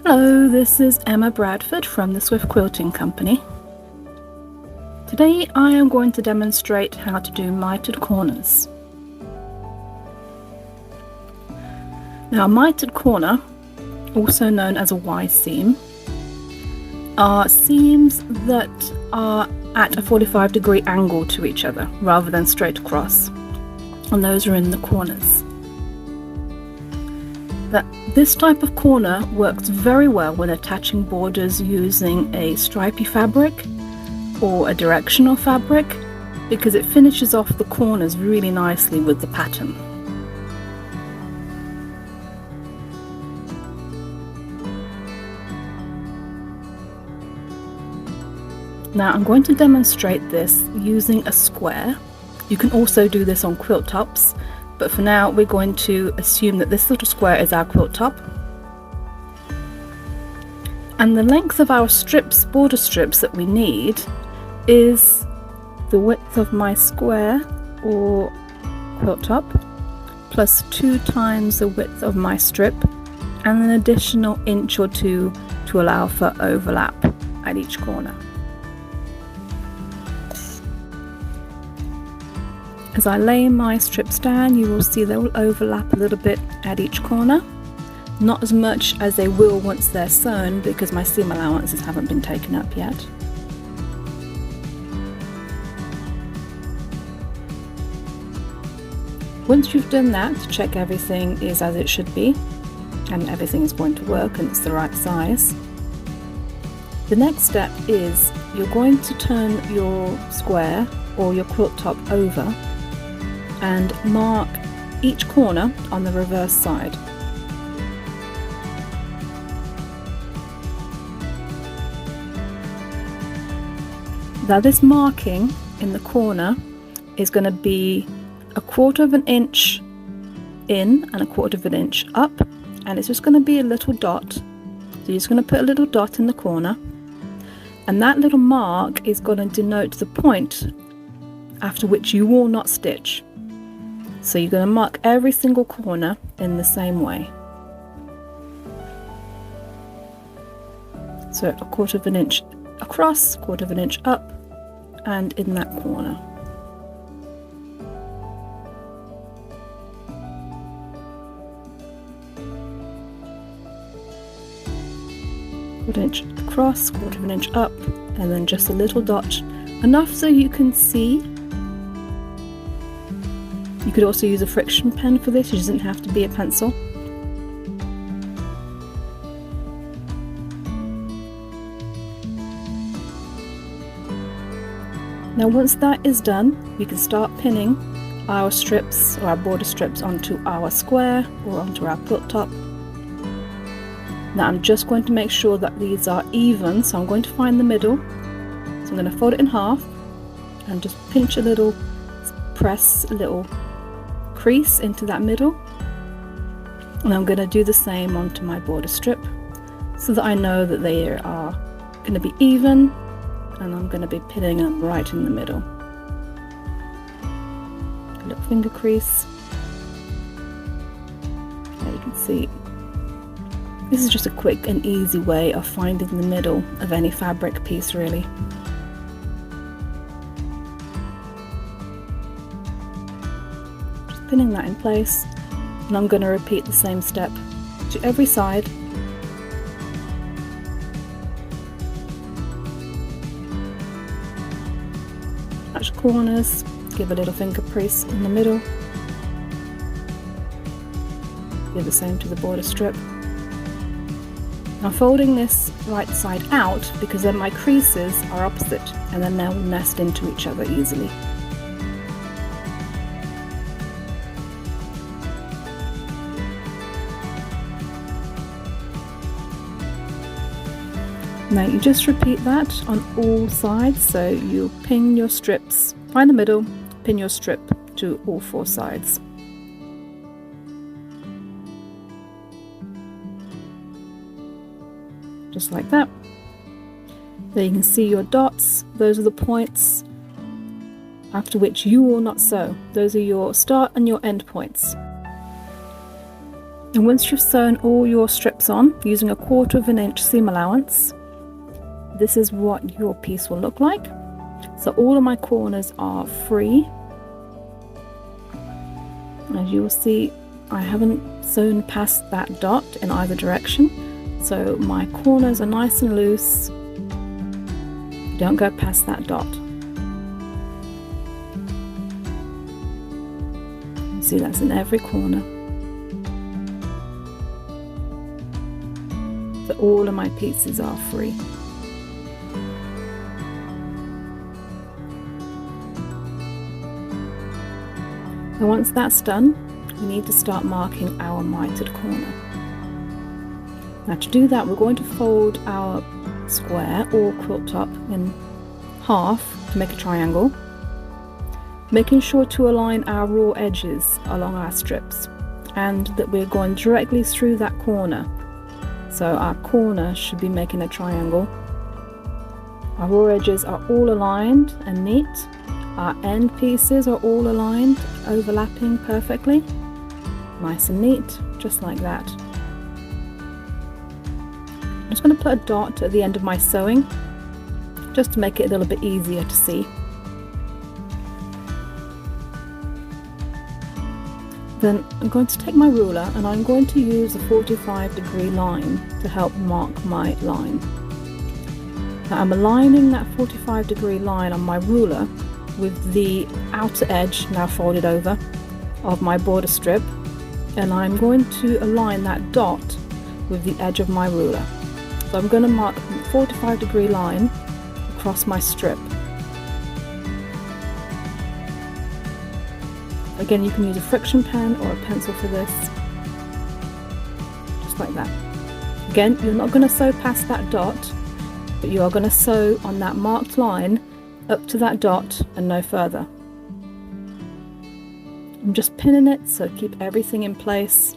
Hello, this is Emma Bradford from the Swift Quilting Company. Today I am going to demonstrate how to do mitered corners. Now, a mitered corner, also known as a Y-seam, are seams that are at a 45-degree angle to each other rather than straight across, and those are in the corners. This type of corner works very well when attaching borders using a stripy fabric or a directional fabric, because it finishes off the corners really nicely with the pattern. Now I'm going to demonstrate this using a square. You can also do this on quilt tops, but for now we're going to assume that this little square is our quilt top. And the length of our strips, border strips that we need, is the width of my square or quilt top plus 2 times the width of my strip, and an additional inch or 2 to allow for overlap at each corner. As I lay my strips down, you will see they will overlap a little bit at each corner. Not as much as they will once they're sewn, because my seam allowances haven't been taken up yet. Once you've done that, check everything is as it should be and everything is going to work and it's the right size. The next step is you're going to turn your square or your quilt top over and mark each corner on the reverse side. Now this marking in the corner is going to be 1/4 of an inch in and 1/4 of an inch up, and it's just going to be a little dot. So you're just going to put a little dot in the corner, and that little mark is going to denote the point after which you will not stitch. So you're going to mark every single corner in the same way. So 1/4 of an inch across, 1/4 of an inch up, and in that corner. Quarter inch across, 1/4 of an inch up, and then just a little dot, enough so you can see. You could also use a friction pen for this, it doesn't have to be a pencil. Now once that is done, we can start pinning our strips or our border strips onto our square or onto our quilt top. Now I'm just going to make sure that these are even, so I'm going to find the middle. So I'm going to fold it in half and just pinch a little, press a little crease into that middle, and I'm going to do the same onto my border strip so that I know that they are going to be even, and I'm going to be pinning them right in the middle. A little finger crease. There you can see. This is just a quick and easy way of finding the middle of any fabric piece, really. Just pinning that in place, and I'm going to repeat the same step to every side. Touch corners, give a little finger crease in the middle. Do the same to the border strip. I'm folding this right side out because then my creases are opposite, and then they'll nest into each other easily. Now you just repeat that on all sides, so you pin your strips, find the middle, pin your strip to all 4 sides. Just like that. There you can see your dots, those are the points after which you will not sew. Those are your start and your end points. And once you've sewn all your strips on using a 1/4 inch seam allowance, this is what your piece will look like. So all of my corners are free. As you will see, I haven't sewn past that dot in either direction, so my corners are nice and loose. Don't go past that dot. You see, that's in every corner. So all of my pieces are free. And once that's done, we need to start marking our mitered corner. Now to do that, we're going to fold our square or quilt top in half to make a triangle, making sure to align our raw edges along our strips and that we're going directly through that corner. So our corner should be making a triangle. Our raw edges are all aligned and neat. Our end pieces are all aligned, overlapping perfectly. Nice and neat, just like that. I'm just going to put a dot at the end of my sewing, just to make it a little bit easier to see. Then I'm going to take my ruler and I'm going to use a 45-degree line to help mark my line. Now I'm aligning that 45-degree line on my ruler with the outer edge, now folded over, of my border strip, and I'm going to align that dot with the edge of my ruler. So I'm going to mark a 45-degree line across my strip. Again, you can use a friction pen or a pencil for this, just like that. Again, you're not going to sew past that dot, but you are going to sew on that marked line up to that dot and no further. I'm just pinning it, so keep everything in place.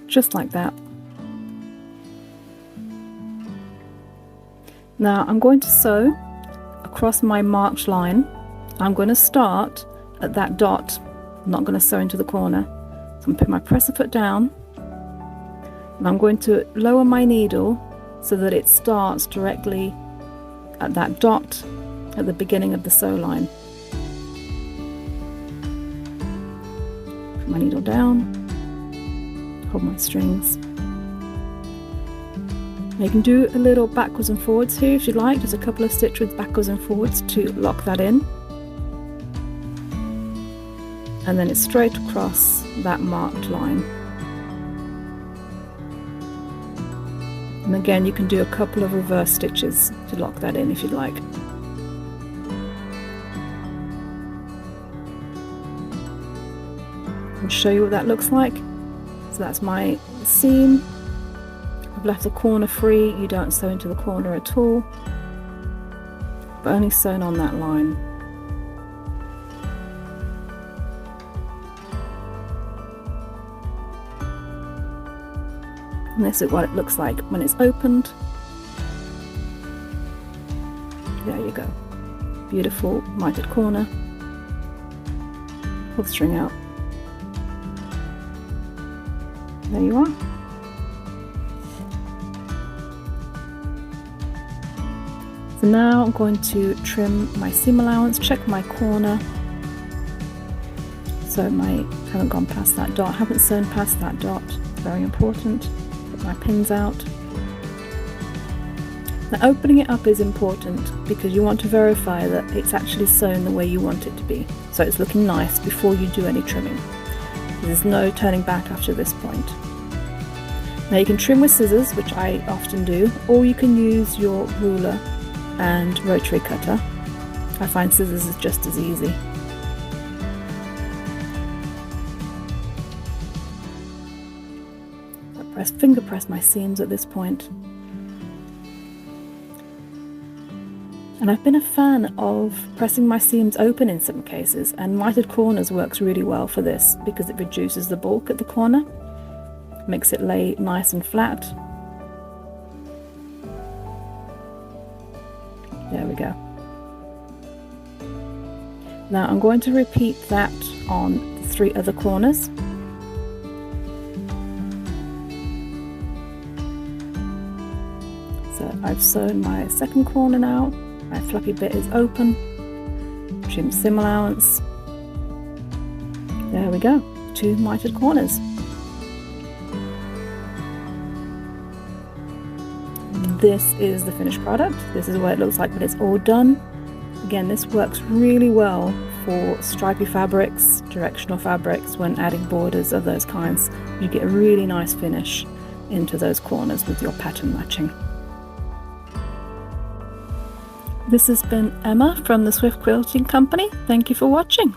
Just like that. Now I'm going to sew across my marked line. I'm going to start at that dot. I'm not going to sew into the corner. So I'm going to put my presser foot down. And I'm going to lower my needle so that it starts directly at that dot at the beginning of the sew line. Put my needle down, hold my strings. Now you can do a little backwards and forwards here if you like, just a couple of stitch widths backwards and forwards to lock that in. And then it's straight across that marked line. And again, you can do a couple of reverse stitches to lock that in if you'd like. I'll show you what that looks like. So that's my seam. I've left the corner free. You don't sew into the corner at all, but only sewn on that line. And this is what it looks like when it's opened. There you go. Beautiful mitered corner. Pull the string out. There you are. So now I'm going to trim my seam allowance, check my corner. So I haven't gone past that dot, haven't sewn past that dot. Very important. My pins out. Now opening it up is important because you want to verify that it's actually sewn the way you want it to be, so it's looking nice before you do any trimming. There's no turning back after this point. Now you can trim with scissors, which I often do, or you can use your ruler and rotary cutter. I find scissors is just as easy. Finger press my seams at this point. And I've been a fan of pressing my seams open in some cases, and mitered corners works really well for this because it reduces the bulk at the corner, makes it lay nice and flat. There we go. Now I'm going to repeat that on the 3 other corners. So I've sewn my second corner now, my flappy bit is open, trim seam allowance. There we go, 2 mitered corners. This is the finished product. This is what it looks like when it's all done. Again, this works really well for stripy fabrics, directional fabrics, when adding borders of those kinds. You get a really nice finish into those corners with your pattern matching. This has been Emma from the Swift Quilting Company. Thank you for watching.